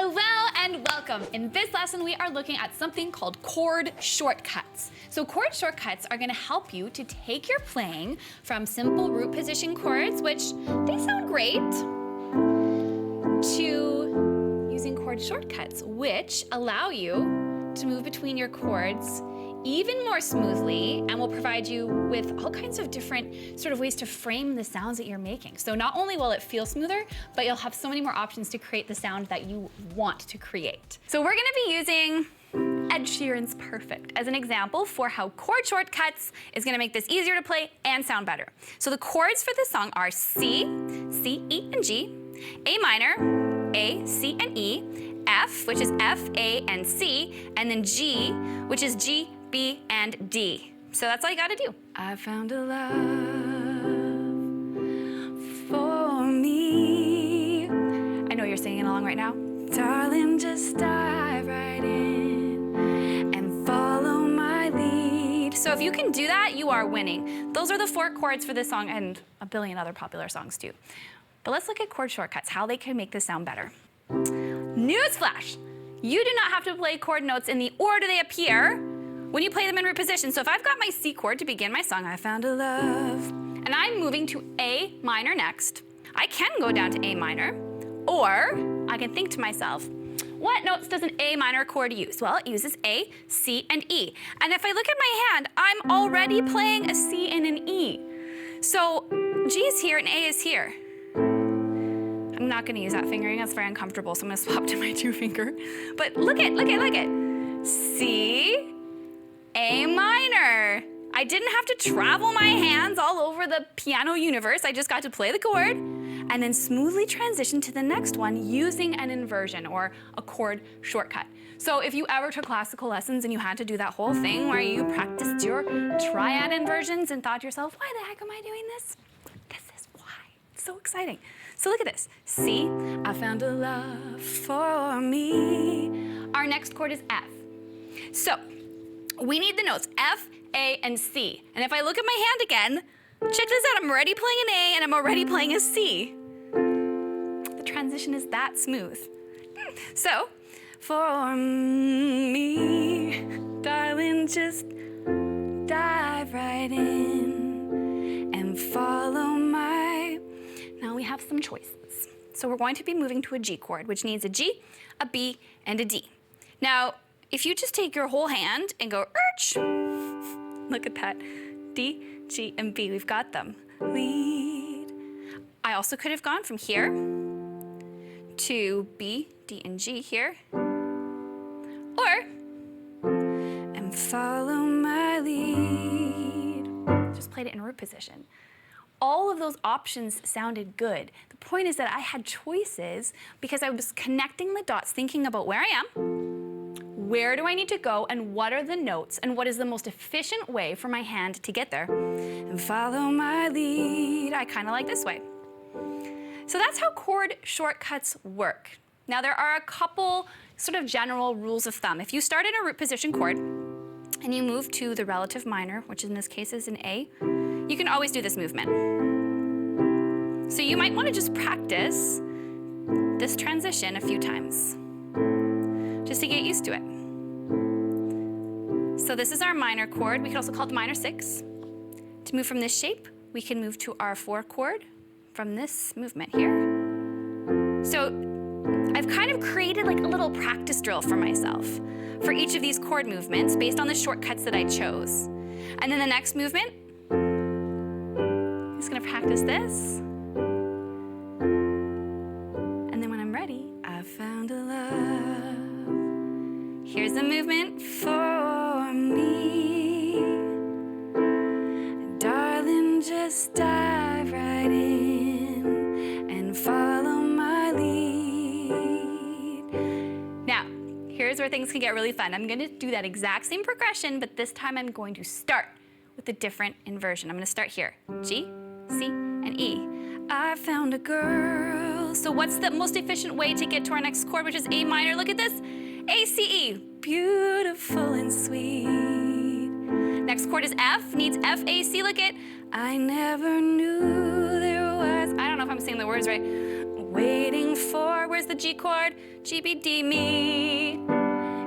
Hello and welcome. In this lesson, we are looking at something called chord shortcuts. So chord shortcuts are going to help you to take your playing from simple root position chords, which they sound great, to using chord shortcuts, which allow you to move between your chords even more smoothly and will provide you with all kinds of different sort of ways to frame the sounds that you're making. So not only will it feel smoother, but you'll have so many more options to create the sound that you want to create. So we're gonna be using Ed Sheeran's Perfect as an example for how chord shortcuts is gonna make this easier to play and sound better. So the chords for this song are C, C, E, and G, A minor, A, C, and E, F, which is F, A, and C, and then G, which is G, B, and D. So that's all you gotta do. I found a love for me. I know you're singing along right now. Darling, just dive right in and follow my lead. So if you can do that, you are winning. Those are the 4 chords for this song and a billion other popular songs too. But let's look at chord shortcuts, how they can make this sound better. Newsflash! You do not have to play chord notes in the order they appear when you play them in root position. So if I've got my C chord to begin my song, I found a love, and I'm moving to A minor next, I can go down to A minor, or I can think to myself, what notes does an A minor chord use? Well, it uses A, C, and E. And if I look at my hand, I'm already playing a C and an E. So G is here and A is here. I'm not gonna use that fingering, that's very uncomfortable, so I'm gonna swap to my 2 finger. But look it. C, A minor. I didn't have to travel my hands all over the piano universe. I just got to play the chord and then smoothly transition to the next one using an inversion or a chord shortcut. So if you ever took classical lessons and you had to do that whole thing where you practiced your triad inversions and thought to yourself, why the heck am I doing this? This is why. It's so exciting. So look at this. C, I found a love for me. Our next chord is F. So we need the notes F, A, and C. And if I look at my hand again, check this out, I'm already playing an A and I'm already playing a C. The transition is that smooth. So, for me, darling, just dive right in and follow my... Now we have some choices. So we're going to be moving to a G chord, which needs a G, a B, and a D. Now, if you just take your whole hand and go, arch, look at that, D, G, and B, we've got them. Lead. I also could have gone from here to B, D, and G here, or, and follow my lead. Just played it in root position. All of those options sounded good. The point is that I had choices because I was connecting the dots, thinking about where I am, where do I need to go, and what are the notes, and what is the most efficient way for my hand to get there. And follow my lead. I kind of like this way. So that's how chord shortcuts work. Now there are a couple sort of general rules of thumb. If you start in a root position chord and you move to the relative minor, which in this case is an A, you can always do this movement. So you might want to just practice this transition a few times, just to get used to it. So this is our minor chord. We could also call it the minor 6. To move from this shape, we can move to our 4 chord from this movement here. So I've kind of created like a little practice drill for myself for each of these chord movements based on the shortcuts that I chose. And then the next movement, I'm just gonna practice this. And then when I'm ready, I found a love. Here's the movement for me. Darling, just dive right in and follow my lead. Now, here's where things can get really fun. I'm gonna do that exact same progression, but this time I'm going to start with a different inversion. I'm gonna start here. G, C, and E. I found a girl. So what's the most efficient way to get to our next chord, which is A minor? Look at this. A, C, E. Beautiful and sweet. Next chord is F, needs F, A, C. Look at, I never knew there was, I don't know if I'm saying the words right, waiting before. Where's the G chord? G, B, D, me.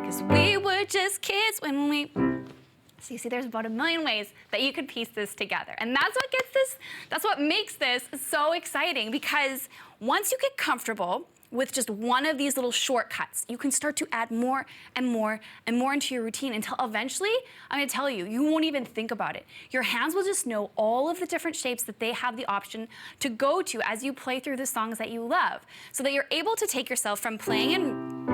Because we were just kids when we... So you see there's about a million ways that you could piece this together. And that's what makes this so exciting, because once you get comfortable with just one of these little shortcuts, you can start to add more and more and more into your routine until eventually, I'm gonna tell you, you won't even think about it. Your hands will just know all of the different shapes that they have the option to go to as you play through the songs that you love, so that you're able to take yourself from playing in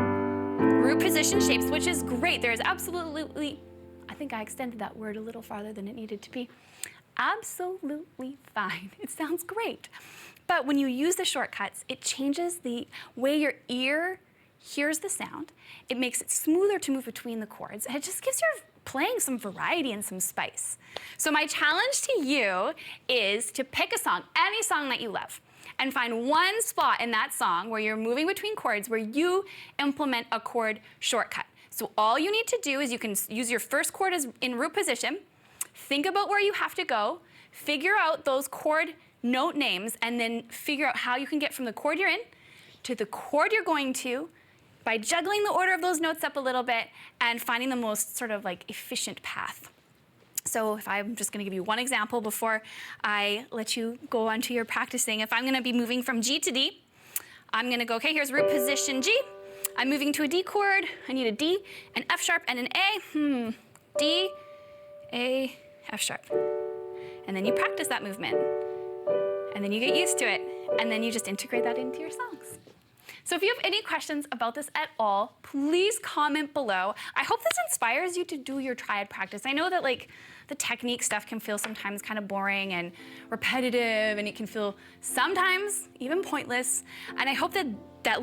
root position shapes, which is great. There is absolutely, I think I extended that word a little farther than it needed to be. Absolutely fine. It sounds great. But when you use the shortcuts, it changes the way your ear hears the sound. It makes it smoother to move between the chords, and it just gives your playing some variety and some spice. So my challenge to you is to pick a song, any song that you love, and find one spot in that song where you're moving between chords where you implement a chord shortcut. So all you need to do is you can use your first chord as in root position, think about where you have to go, figure out those chord note names, and then figure out how you can get from the chord you're in to the chord you're going to by juggling the order of those notes up a little bit and finding the most sort of like efficient path. So if I'm just gonna give you one example before I let you go on to your practicing. If I'm gonna be moving from G to D, I'm gonna go, okay, here's root position G. I'm moving to a D chord. I need a D, an F sharp, and an A. D, A, F sharp. And then you practice that movement. And then you get used to it. And then you just integrate that into your songs. So if you have any questions about this at all, please comment below. I hope this inspires you to do your triad practice. I know that like the technique stuff can feel sometimes kind of boring and repetitive, and it can feel sometimes even pointless. And I hope that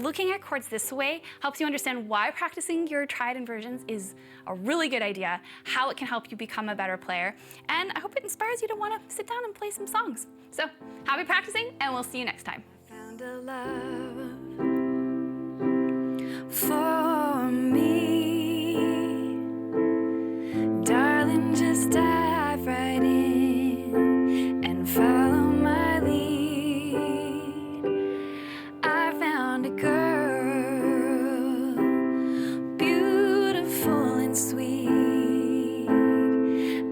looking at chords this way helps you understand why practicing your triad inversions is a really good idea, how it can help you become a better player, and I hope it inspires you to want to sit down and play some songs. So happy practicing, and we'll see you next time. I found a love for me, darling, just dive right in and follow my lead. I found a girl, beautiful and sweet.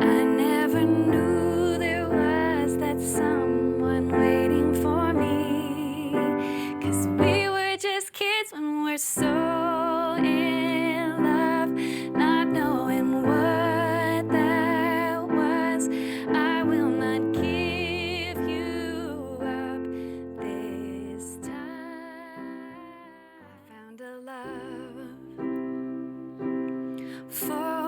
I never knew there was that someone waiting for me, 'cause we were just kids when we're so in love, not knowing what that was. I will not give you up this time. I found a love for